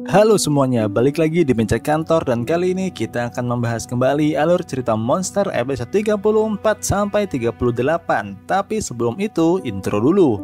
Halo semuanya, balik lagi di Mencek Kantor dan kali ini kita akan membahas kembali alur cerita Monster episode 34 sampai 38. Tapi sebelum itu, intro dulu.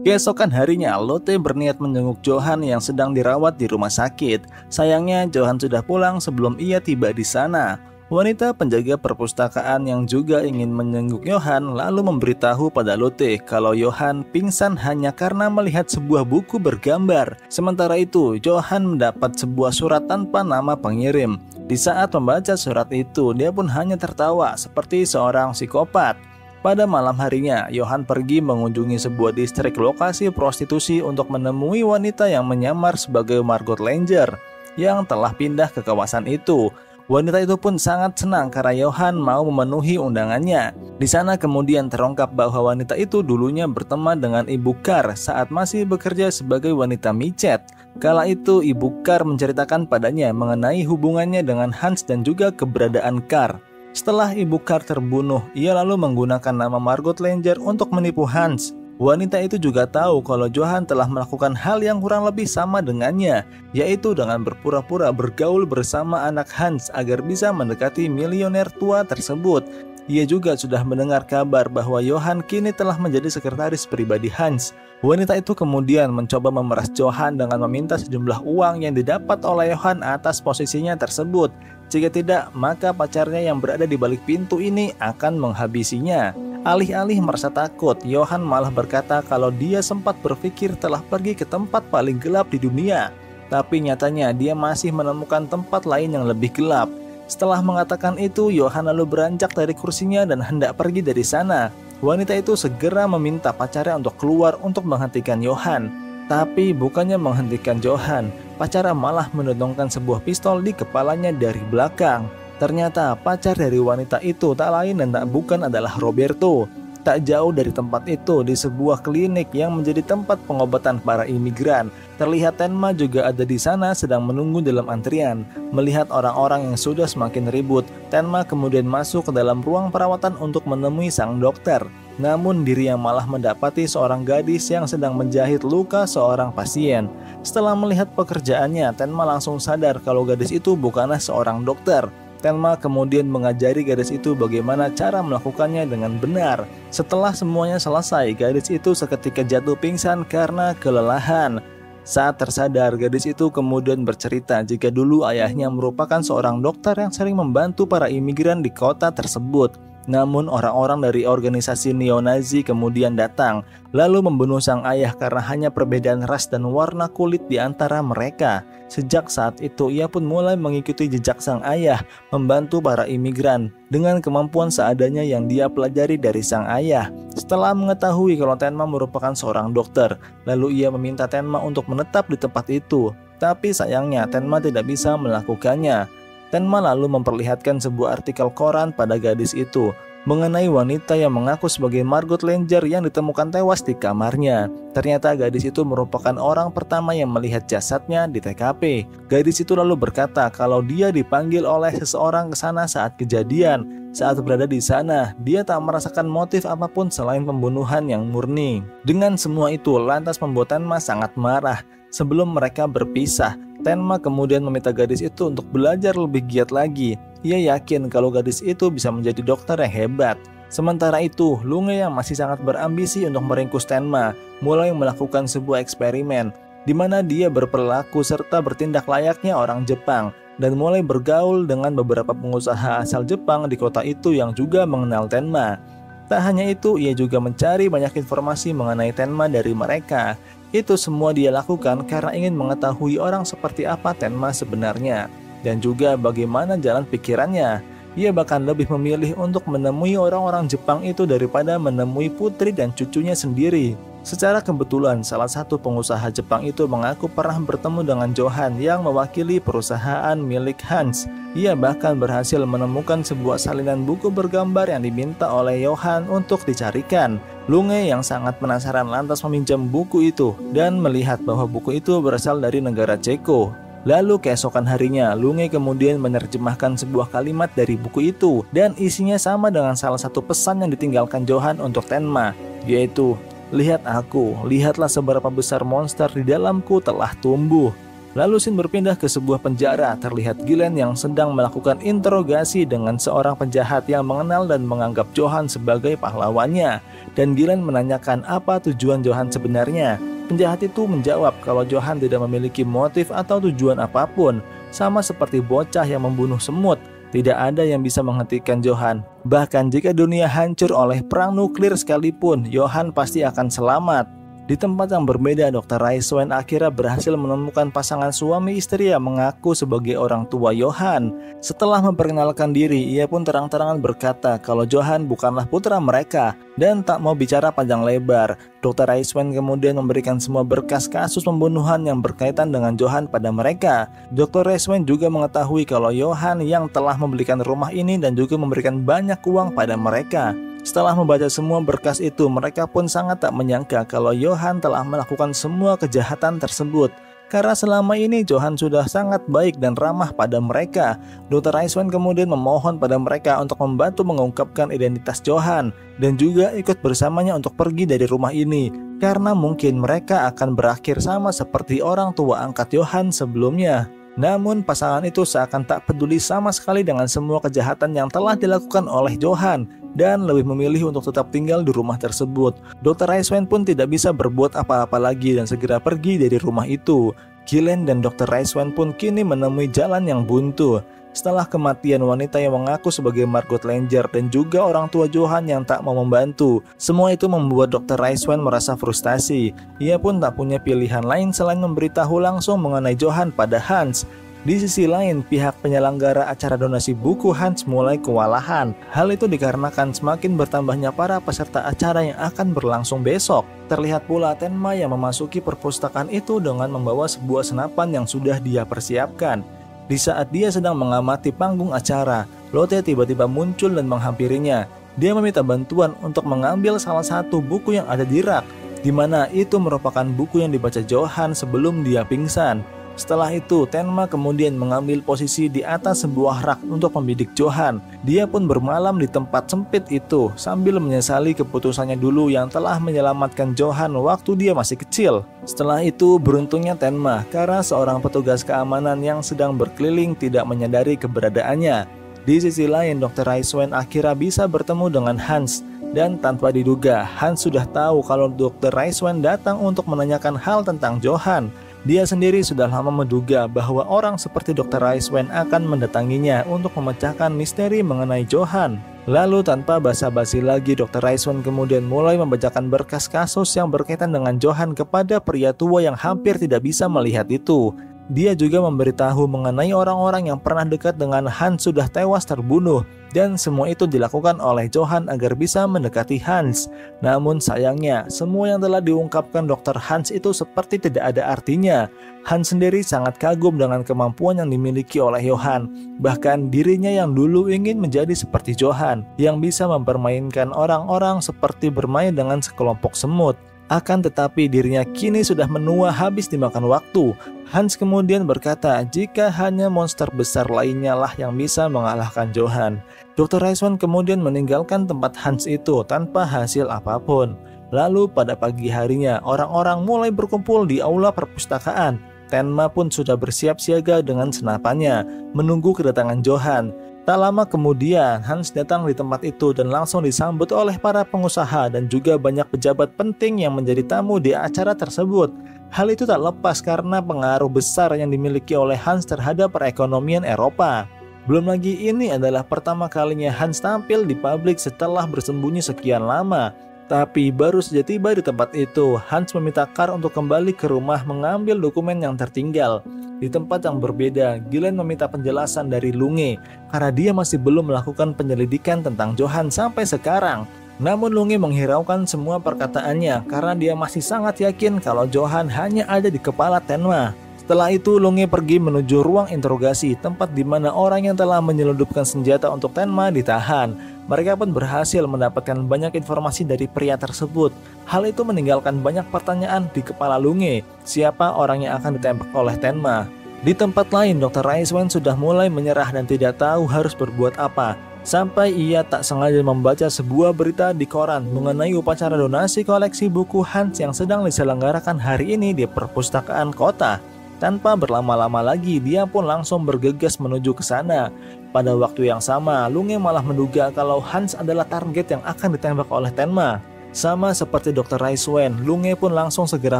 Keesokan harinya, Lotte berniat menjenguk Johan yang sedang dirawat di rumah sakit. Sayangnya, Johan sudah pulang sebelum ia tiba di sana. Wanita penjaga perpustakaan yang juga ingin menjenguk Johan lalu memberitahu pada Lotte kalau Johan pingsan hanya karena melihat sebuah buku bergambar. Sementara itu, Johan mendapat sebuah surat tanpa nama pengirim. Di saat membaca surat itu, dia pun hanya tertawa seperti seorang psikopat. Pada malam harinya, Johan pergi mengunjungi sebuah distrik lokasi prostitusi untuk menemui wanita yang menyamar sebagai Margot Langer yang telah pindah ke kawasan itu. Wanita itu pun sangat senang karena Johan mau memenuhi undangannya. Di sana kemudian terungkap bahwa wanita itu dulunya berteman dengan Ibu Kar saat masih bekerja sebagai wanita micet. Kala itu Ibu Kar menceritakan padanya mengenai hubungannya dengan Hans dan juga keberadaan Kar. Setelah Ibu Kar terbunuh, ia lalu menggunakan nama Margot Langer untuk menipu Hans. Wanita itu juga tahu kalau Johan telah melakukan hal yang kurang lebih sama dengannya, yaitu dengan berpura-pura bergaul bersama anak Hans agar bisa mendekati milioner tua tersebut. Ia juga sudah mendengar kabar bahwa Johan kini telah menjadi sekretaris pribadi Hans. Wanita itu kemudian mencoba memeras Johan dengan meminta sejumlah uang yang didapat oleh Johan atas posisinya tersebut. Jika tidak, maka pacarnya yang berada di balik pintu ini akan menghabisinya. Alih-alih merasa takut, Johan malah berkata kalau dia sempat berpikir telah pergi ke tempat paling gelap di dunia. Tapi nyatanya dia masih menemukan tempat lain yang lebih gelap. Setelah mengatakan itu, Johan lalu beranjak dari kursinya dan hendak pergi dari sana. Wanita itu segera meminta pacarnya untuk keluar untuk menghentikan Johan. Tapi bukannya menghentikan Johan, pacarnya malah menodongkan sebuah pistol di kepalanya dari belakang. Ternyata pacar dari wanita itu tak lain dan tak bukan adalah Roberto. Tak jauh dari tempat itu, di sebuah klinik yang menjadi tempat pengobatan para imigran, terlihat Tenma juga ada di sana sedang menunggu dalam antrian. Melihat orang-orang yang sudah semakin ribut, Tenma kemudian masuk ke dalam ruang perawatan untuk menemui sang dokter. Namun dirinya malah mendapati seorang gadis yang sedang menjahit luka seorang pasien. Setelah melihat pekerjaannya, Tenma langsung sadar kalau gadis itu bukanlah seorang dokter. Tenma kemudian mengajari gadis itu bagaimana cara melakukannya dengan benar. Setelah semuanya selesai, gadis itu seketika jatuh pingsan karena kelelahan. Saat tersadar, gadis itu kemudian bercerita jika dulu ayahnya merupakan seorang dokter yang sering membantu para imigran di kota tersebut. Namun orang-orang dari organisasi neo-Nazi kemudian datang, lalu membunuh sang ayah karena hanya perbedaan ras dan warna kulit di antara mereka. Sejak saat itu ia pun mulai mengikuti jejak sang ayah, membantu para imigran dengan kemampuan seadanya yang dia pelajari dari sang ayah. Setelah mengetahui kalau Tenma merupakan seorang dokter, lalu ia meminta Tenma untuk menetap di tempat itu. Tapi sayangnya Tenma tidak bisa melakukannya. Tenma lalu memperlihatkan sebuah artikel koran pada gadis itu mengenai wanita yang mengaku sebagai Margot Langer yang ditemukan tewas di kamarnya. Ternyata gadis itu merupakan orang pertama yang melihat jasadnya di TKP. Gadis itu lalu berkata kalau dia dipanggil oleh seseorang ke sana saat kejadian. Saat berada di sana, dia tak merasakan motif apapun selain pembunuhan yang murni. Dengan semua itu, lantas membuat Tenma sangat marah. Sebelum mereka berpisah, Tenma kemudian meminta gadis itu untuk belajar lebih giat lagi. Ia yakin kalau gadis itu bisa menjadi dokter yang hebat. Sementara itu, Lunge yang masih sangat berambisi untuk meringkus Tenma mulai melakukan sebuah eksperimen di mana dia berperilaku serta bertindak layaknya orang Jepang dan mulai bergaul dengan beberapa pengusaha asal Jepang di kota itu yang juga mengenal Tenma. Tak hanya itu, ia juga mencari banyak informasi mengenai Tenma dari mereka. Itu semua dia lakukan karena ingin mengetahui orang seperti apa Tenma sebenarnya dan juga bagaimana jalan pikirannya. Ia bahkan lebih memilih untuk menemui orang-orang Jepang itu daripada menemui putri dan cucunya sendiri. Secara kebetulan, salah satu pengusaha Jepang itu mengaku pernah bertemu dengan Johan yang mewakili perusahaan milik Hans. Ia bahkan berhasil menemukan sebuah salinan buku bergambar yang diminta oleh Johan untuk dicarikan. Lunge yang sangat penasaran lantas meminjam buku itu dan melihat bahwa buku itu berasal dari negara Ceko. Lalu keesokan harinya, Lunge kemudian menerjemahkan sebuah kalimat dari buku itu dan isinya sama dengan salah satu pesan yang ditinggalkan Johan untuk Tenma, yaitu Lihat aku, lihatlah seberapa besar monster di dalamku telah tumbuh. Lalu scene berpindah ke sebuah penjara. Terlihat Gillen yang sedang melakukan interogasi dengan seorang penjahat yang mengenal dan menganggap Johan sebagai pahlawannya. Dan Gillen menanyakan apa tujuan Johan sebenarnya. Penjahat itu menjawab kalau Johan tidak memiliki motif atau tujuan apapun. Sama seperti bocah yang membunuh semut, tidak ada yang bisa menghentikan Johan. Bahkan jika dunia hancur oleh perang nuklir sekalipun, Johan pasti akan selamat. Di tempat yang berbeda, Dr. Raiswen akhirnya berhasil menemukan pasangan suami istri yang mengaku sebagai orang tua Johan. Setelah memperkenalkan diri, ia pun terang-terangan berkata kalau Johan bukanlah putra mereka dan tak mau bicara panjang lebar. Dr. Raiswen kemudian memberikan semua berkas kasus pembunuhan yang berkaitan dengan Johan pada mereka. Dr. Raiswen juga mengetahui kalau Johan yang telah membelikan rumah ini dan juga memberikan banyak uang pada mereka. Setelah membaca semua berkas itu, mereka pun sangat tak menyangka kalau Johan telah melakukan semua kejahatan tersebut. Karena selama ini Johan sudah sangat baik dan ramah pada mereka. Dr. Raiswen kemudian memohon pada mereka untuk membantu mengungkapkan identitas Johan dan juga ikut bersamanya untuk pergi dari rumah ini. Karena mungkin mereka akan berakhir sama seperti orang tua angkat Johan sebelumnya. Namun pasangan itu seakan tak peduli sama sekali dengan semua kejahatan yang telah dilakukan oleh Johan dan lebih memilih untuk tetap tinggal di rumah tersebut. Dr. Raiswen pun tidak bisa berbuat apa-apa lagi dan segera pergi dari rumah itu. Gillen dan Dr. Raiswen pun kini menemui jalan yang buntu. Setelah kematian wanita yang mengaku sebagai Margot Langer dan juga orang tua Johan yang tak mau membantu, semua itu membuat Dr. Raiswen merasa frustasi. Ia pun tak punya pilihan lain selain memberitahu langsung mengenai Johan pada Hans. Di sisi lain, pihak penyelenggara acara donasi buku Hans mulai kewalahan. Hal itu dikarenakan semakin bertambahnya para peserta acara yang akan berlangsung besok. Terlihat pula Tenma yang memasuki perpustakaan itu dengan membawa sebuah senapan yang sudah dia persiapkan. Di saat dia sedang mengamati panggung acara, Lotte tiba-tiba muncul dan menghampirinya. Dia meminta bantuan untuk mengambil salah satu buku yang ada di rak, di mana itu merupakan buku yang dibaca Johan sebelum dia pingsan. Setelah itu, Tenma kemudian mengambil posisi di atas sebuah rak untuk membidik Johan. Dia pun bermalam di tempat sempit itu sambil menyesali keputusannya dulu yang telah menyelamatkan Johan waktu dia masih kecil. Setelah itu, beruntungnya Tenma karena seorang petugas keamanan yang sedang berkeliling tidak menyadari keberadaannya. Di sisi lain, Dr. Raiswen akhirnya bisa bertemu dengan Hans. Dan tanpa diduga, Hans sudah tahu kalau Dr. Raiswen datang untuk menanyakan hal tentang Johan. Dia sendiri sudah lama menduga bahwa orang seperti Dr. Raiswen akan mendatanginya untuk memecahkan misteri mengenai Johan. Lalu tanpa basa-basi lagi, Dr. Raiswen kemudian mulai membacakan berkas kasus yang berkaitan dengan Johan kepada pria tua yang hampir tidak bisa melihat itu. Dia juga memberitahu mengenai orang-orang yang pernah dekat dengan Hans sudah tewas terbunuh. Dan semua itu dilakukan oleh Johan agar bisa mendekati Hans. Namun sayangnya, semua yang telah diungkapkan Dr. Hans itu seperti tidak ada artinya. Hans sendiri sangat kagum dengan kemampuan yang dimiliki oleh Johan. Bahkan dirinya yang dulu ingin menjadi seperti Johan, yang bisa mempermainkan orang-orang seperti bermain dengan sekelompok semut. Akan tetapi dirinya kini sudah menua habis dimakan waktu. Hans kemudian berkata jika hanya monster besar lainnya lah yang bisa mengalahkan Johan. Dr. Raiswen kemudian meninggalkan tempat Hans itu tanpa hasil apapun. Lalu pada pagi harinya orang-orang mulai berkumpul di aula perpustakaan. Tenma pun sudah bersiap siaga dengan senapannya menunggu kedatangan Johan. Tak lama kemudian, Hans datang di tempat itu dan langsung disambut oleh para pengusaha dan juga banyak pejabat penting yang menjadi tamu di acara tersebut. Hal itu tak lepas karena pengaruh besar yang dimiliki oleh Hans terhadap perekonomian Eropa. Belum lagi ini adalah pertama kalinya Hans tampil di publik setelah bersembunyi sekian lama. Tapi baru saja tiba di tempat itu, Hans meminta Karl untuk kembali ke rumah mengambil dokumen yang tertinggal. Di tempat yang berbeda, Gillen meminta penjelasan dari Lunge karena dia masih belum melakukan penyelidikan tentang Johan sampai sekarang. Namun Lunge menghiraukan semua perkataannya karena dia masih sangat yakin kalau Johan hanya ada di kepala Tenma. Setelah itu Lunge pergi menuju ruang interogasi, tempat di mana orang yang telah menyelundupkan senjata untuk Tenma ditahan. Mereka pun berhasil mendapatkan banyak informasi dari pria tersebut. Hal itu meninggalkan banyak pertanyaan di kepala Lunge. Siapa orang yang akan ditembak oleh Tenma? Di tempat lain, Dr. Raiswen sudah mulai menyerah dan tidak tahu harus berbuat apa. Sampai ia tak sengaja membaca sebuah berita di koran mengenai upacara donasi koleksi buku Hans yang sedang diselenggarakan hari ini di perpustakaan kota. Tanpa berlama-lama lagi, dia pun langsung bergegas menuju ke sana. Pada waktu yang sama, Lunge malah menduga kalau Hans adalah target yang akan ditembak oleh Tenma. Sama seperti Dr. Raiswen, Lunge pun langsung segera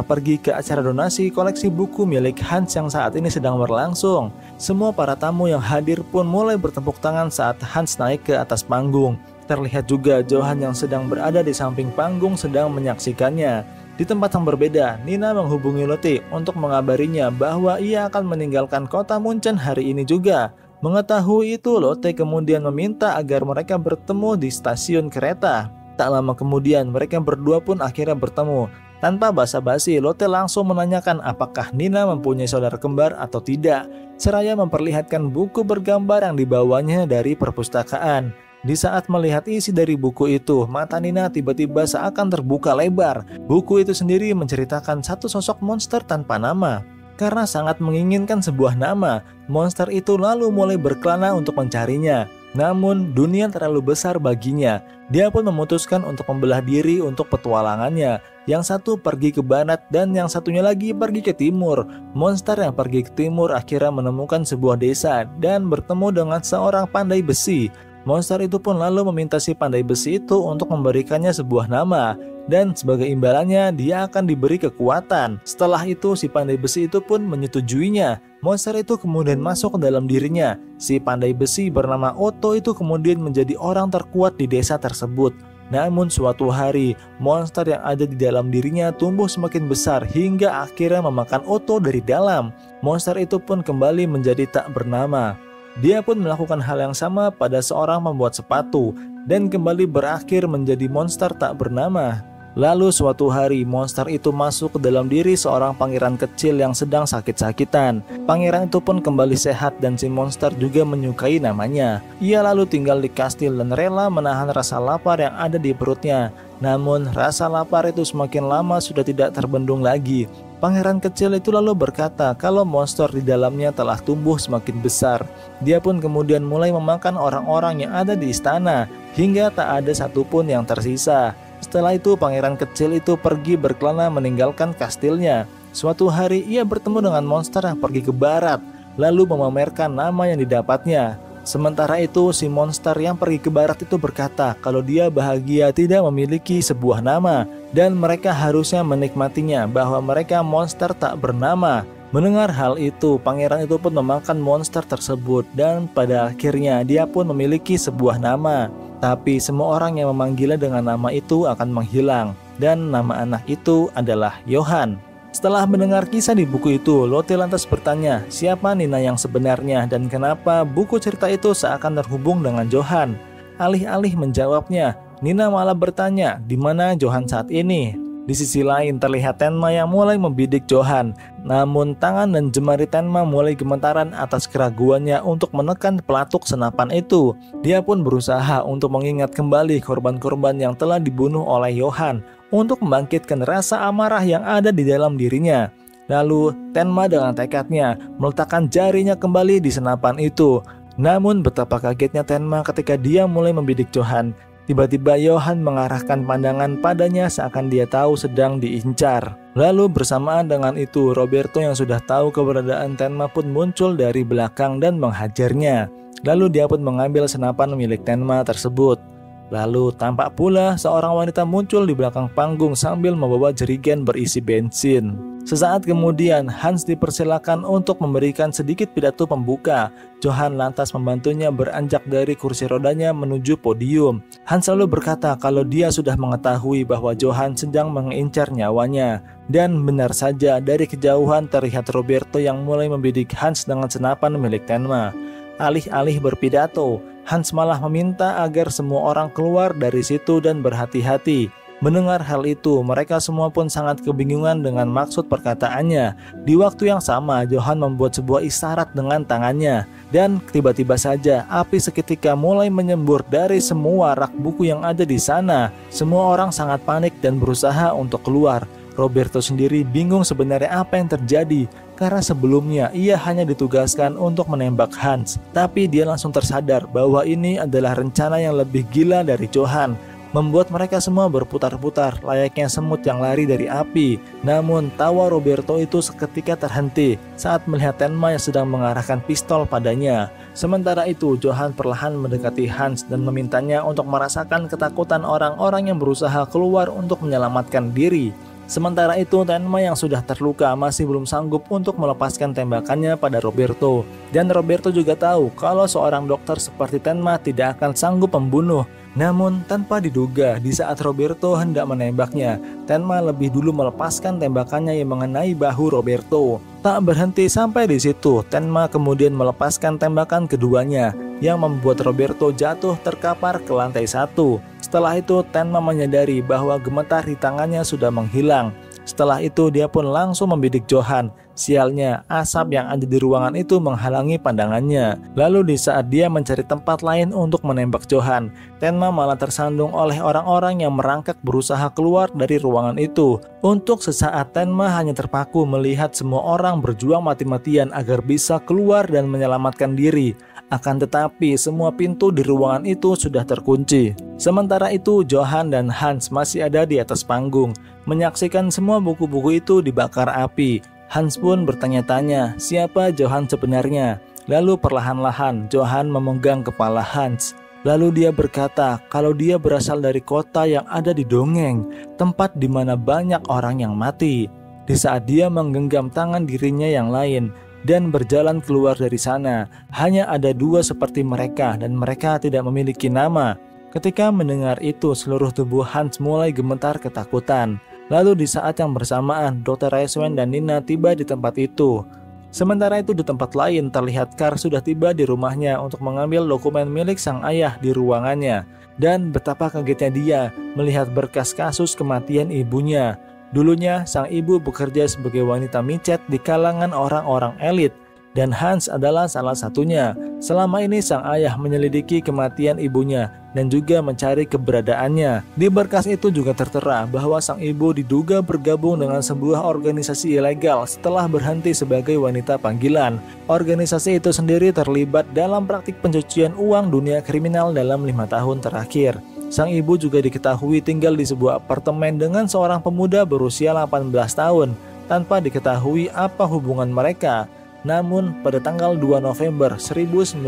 pergi ke acara donasi koleksi buku milik Hans yang saat ini sedang berlangsung. Semua para tamu yang hadir pun mulai bertepuk tangan saat Hans naik ke atas panggung. Terlihat juga Johan yang sedang berada di samping panggung sedang menyaksikannya. Di tempat yang berbeda, Nina menghubungi Lotte untuk mengabarinya bahwa ia akan meninggalkan kota Munchen hari ini juga. Mengetahui itu, Lotte kemudian meminta agar mereka bertemu di stasiun kereta. Tak lama kemudian, mereka berdua pun akhirnya bertemu. Tanpa basa-basi, Lotte langsung menanyakan apakah Nina mempunyai saudara kembar atau tidak, seraya memperlihatkan buku bergambar yang dibawanya dari perpustakaan. Di saat melihat isi dari buku itu, mata Nina tiba-tiba seakan terbuka lebar. Buku itu sendiri menceritakan satu sosok monster tanpa nama. Karena sangat menginginkan sebuah nama, monster itu lalu mulai berkelana untuk mencarinya. Namun, dunia terlalu besar baginya. Dia pun memutuskan untuk membelah diri untuk petualangannya. Yang satu pergi ke barat dan yang satunya lagi pergi ke timur. Monster yang pergi ke timur akhirnya menemukan sebuah desa dan bertemu dengan seorang pandai besi. Monster itu pun lalu meminta si pandai besi itu untuk memberikannya sebuah nama, dan sebagai imbalannya dia akan diberi kekuatan. Setelah itu si pandai besi itu pun menyetujuinya. Monster itu kemudian masuk ke dalam dirinya. Si pandai besi bernama Otto itu kemudian menjadi orang terkuat di desa tersebut. Namun suatu hari, monster yang ada di dalam dirinya tumbuh semakin besar hingga akhirnya memakan Otto dari dalam. Monster itu pun kembali menjadi tak bernama. Dia pun melakukan hal yang sama pada seorang pembuat sepatu dan kembali berakhir menjadi monster tak bernama. Lalu suatu hari monster itu masuk ke dalam diri seorang pangeran kecil yang sedang sakit-sakitan. Pangeran itu pun kembali sehat dan si monster juga menyukai namanya. Ia lalu tinggal di kastil dan rela menahan rasa lapar yang ada di perutnya. Namun rasa lapar itu semakin lama sudah tidak terbendung lagi. Pangeran kecil itu lalu berkata kalau monster di dalamnya telah tumbuh semakin besar. Dia pun kemudian mulai memakan orang-orang yang ada di istana hingga tak ada satupun yang tersisa. Setelah itu pangeran kecil itu pergi berkelana meninggalkan kastilnya. Suatu hari ia bertemu dengan monster yang pergi ke barat, lalu memamerkan nama yang didapatnya. Sementara itu si monster yang pergi ke barat itu berkata kalau dia bahagia tidak memiliki sebuah nama dan mereka harusnya menikmatinya, bahwa mereka monster tak bernama. Mendengar hal itu, pangeran itu pun memakan monster tersebut dan pada akhirnya dia pun memiliki sebuah nama. Tapi semua orang yang memanggilnya dengan nama itu akan menghilang, dan nama anak itu adalah Johan. Setelah mendengar kisah di buku itu, Lotte lantas bertanya siapa Nina yang sebenarnya dan kenapa buku cerita itu seakan terhubung dengan Johan. Alih-alih menjawabnya, Nina malah bertanya di mana Johan saat ini. Di sisi lain terlihat Tenma yang mulai membidik Johan. Namun tangan dan jemari Tenma mulai gemetaran atas keraguannya untuk menekan pelatuk senapan itu. Dia pun berusaha untuk mengingat kembali korban-korban yang telah dibunuh oleh Johan untuk membangkitkan rasa amarah yang ada di dalam dirinya. Lalu Tenma dengan tekadnya meletakkan jarinya kembali di senapan itu. Namun betapa kagetnya Tenma ketika dia mulai membidik Johan. Tiba-tiba Johan mengarahkan pandangan padanya seakan dia tahu sedang diincar. Lalu bersamaan dengan itu Roberto yang sudah tahu keberadaan Tenma pun muncul dari belakang dan menghajarnya. Lalu dia pun mengambil senapan milik Tenma tersebut. Lalu tampak pula seorang wanita muncul di belakang panggung sambil membawa jerigen berisi bensin. Sesaat kemudian Hans dipersilakan untuk memberikan sedikit pidato pembuka. Johan lantas membantunya beranjak dari kursi rodanya menuju podium. Hans lalu berkata kalau dia sudah mengetahui bahwa Johan sedang mengincar nyawanya. Dan benar saja dari kejauhan terlihat Roberto yang mulai membidik Hans dengan senapan milik Tenma. Alih-alih berpidato, Hans malah meminta agar semua orang keluar dari situ dan berhati-hati. Mendengar hal itu, mereka semua pun sangat kebingungan dengan maksud perkataannya. Di waktu yang sama, Johan membuat sebuah isyarat dengan tangannya. Dan tiba-tiba saja, api seketika mulai menyembur dari semua rak buku yang ada di sana. Semua orang sangat panik dan berusaha untuk keluar. Roberto sendiri bingung sebenarnya apa yang terjadi, karena sebelumnya ia hanya ditugaskan untuk menembak Hans. Tapi dia langsung tersadar bahwa ini adalah rencana yang lebih gila dari Johan, membuat mereka semua berputar-putar layaknya semut yang lari dari api. Namun tawa Roberto itu seketika terhenti saat melihat Tenma yang sedang mengarahkan pistol padanya. Sementara itu Johan perlahan mendekati Hans dan memintanya untuk merasakan ketakutan orang-orang yang berusaha keluar untuk menyelamatkan diri. Sementara itu Tenma yang sudah terluka masih belum sanggup untuk melepaskan tembakannya pada Roberto. Dan Roberto juga tahu kalau seorang dokter seperti Tenma tidak akan sanggup membunuh. Namun tanpa diduga di saat Roberto hendak menembaknya, Tenma lebih dulu melepaskan tembakannya yang mengenai bahu Roberto. Tak berhenti sampai di situ, Tenma kemudian melepaskan tembakan keduanya yang membuat Roberto jatuh terkapar ke lantai 1. Setelah itu Tenma menyadari bahwa gemetar di tangannya sudah menghilang. Setelah itu dia pun langsung membidik Johan. Sialnya, asap yang ada di ruangan itu menghalangi pandangannya. Lalu di saat dia mencari tempat lain untuk menembak Johan, Tenma malah tersandung oleh orang-orang yang merangkak berusaha keluar dari ruangan itu. Untuk sesaat Tenma hanya terpaku melihat semua orang berjuang mati-matian agar bisa keluar dan menyelamatkan diri. Akan tetapi semua pintu di ruangan itu sudah terkunci. Sementara itu Johan dan Hans masih ada di atas panggung, menyaksikan semua buku-buku itu dibakar api. Hans pun bertanya-tanya siapa Johan sebenarnya. Lalu perlahan-lahan Johan memegang kepala Hans. Lalu dia berkata kalau dia berasal dari kota yang ada di dongeng, tempat di mana banyak orang yang mati. Di saat dia menggenggam tangan dirinya yang lain dan berjalan keluar dari sana, hanya ada dua seperti mereka dan mereka tidak memiliki nama. Ketika mendengar itu, seluruh tubuh Hans mulai gemetar ketakutan. Lalu di saat yang bersamaan, Dr. Reisman dan Nina tiba di tempat itu. Sementara itu di tempat lain terlihat Kar sudah tiba di rumahnya untuk mengambil dokumen milik sang ayah di ruangannya. Dan betapa kagetnya dia melihat berkas kasus kematian ibunya. Dulunya sang ibu bekerja sebagai wanita micet di kalangan orang-orang elit. Dan Hans adalah salah satunya. Selama ini sang ayah menyelidiki kematian ibunya dan juga mencari keberadaannya. Di berkas itu juga tertera bahwa sang ibu diduga bergabung dengan sebuah organisasi ilegal setelah berhenti sebagai wanita panggilan. Organisasi itu sendiri terlibat dalam praktik pencucian uang dunia kriminal dalam 5 tahun terakhir. Sang ibu juga diketahui tinggal di sebuah apartemen dengan seorang pemuda berusia 18 tahun tanpa diketahui apa hubungan mereka. Namun pada tanggal 2 November 1955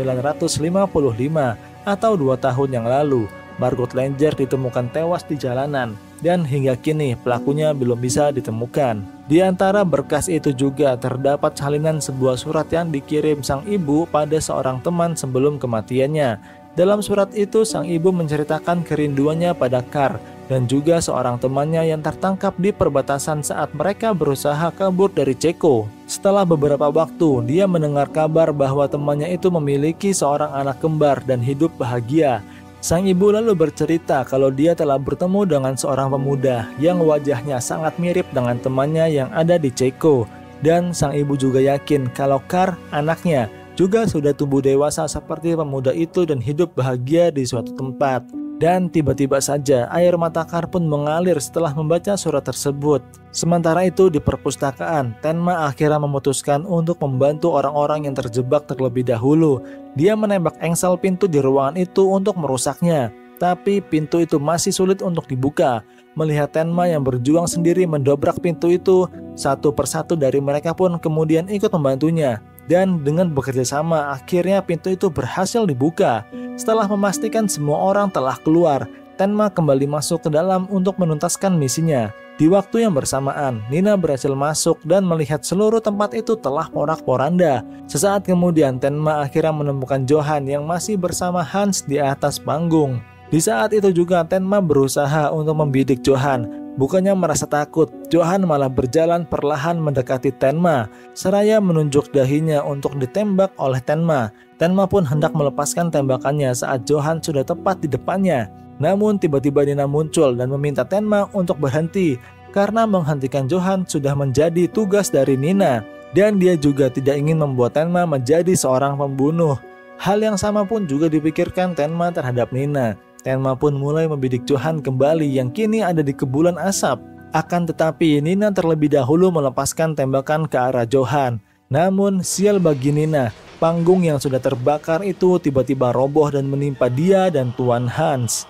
atau 2 tahun yang lalu, Margot Langer ditemukan tewas di jalanan dan hingga kini pelakunya belum bisa ditemukan. Di antara berkas itu juga terdapat salinan sebuah surat yang dikirim sang ibu pada seorang teman sebelum kematiannya. Dalam surat itu sang ibu menceritakan kerinduannya pada Kar dan juga seorang temannya yang tertangkap di perbatasan saat mereka berusaha kabur dari Ceko. Setelah beberapa waktu, dia mendengar kabar bahwa temannya itu memiliki seorang anak kembar dan hidup bahagia. Sang ibu lalu bercerita kalau dia telah bertemu dengan seorang pemuda yang wajahnya sangat mirip dengan temannya yang ada di Ceko. Dan sang ibu juga yakin kalau Kar, anaknya, juga sudah tumbuh dewasa seperti pemuda itu dan hidup bahagia di suatu tempat. Dan tiba-tiba saja air mata Kar pun mengalir setelah membaca surat tersebut. Sementara itu di perpustakaan, Tenma akhirnya memutuskan untuk membantu orang-orang yang terjebak terlebih dahulu. Dia menembak engsel pintu di ruangan itu untuk merusaknya. Tapi pintu itu masih sulit untuk dibuka. Melihat Tenma yang berjuang sendiri mendobrak pintu itu, satu persatu dari mereka pun kemudian ikut membantunya. Dan dengan bekerja sama, akhirnya pintu itu berhasil dibuka. Setelah memastikan semua orang telah keluar, Tenma kembali masuk ke dalam untuk menuntaskan misinya. Di waktu yang bersamaan, Nina berhasil masuk dan melihat seluruh tempat itu telah porak-poranda. Sesaat kemudian, Tenma akhirnya menemukan Johan yang masih bersama Hans di atas panggung. Di saat itu juga Tenma berusaha untuk membidik Johan. Bukannya merasa takut, Johan malah berjalan perlahan mendekati Tenma, seraya menunjuk dahinya untuk ditembak oleh Tenma. Tenma pun hendak melepaskan tembakannya saat Johan sudah tepat di depannya. Namun tiba-tiba Nina muncul dan meminta Tenma untuk berhenti, karena menghentikan Johan sudah menjadi tugas dari Nina. Dan dia juga tidak ingin membuat Tenma menjadi seorang pembunuh. Hal yang sama pun juga dipikirkan Tenma terhadap Nina. Tenma pun mulai membidik Johan kembali yang kini ada di kebulan asap. Akan tetapi Nina terlebih dahulu melepaskan tembakan ke arah Johan. Namun sial bagi Nina, panggung yang sudah terbakar itu tiba-tiba roboh dan menimpa dia dan Tuan Hans.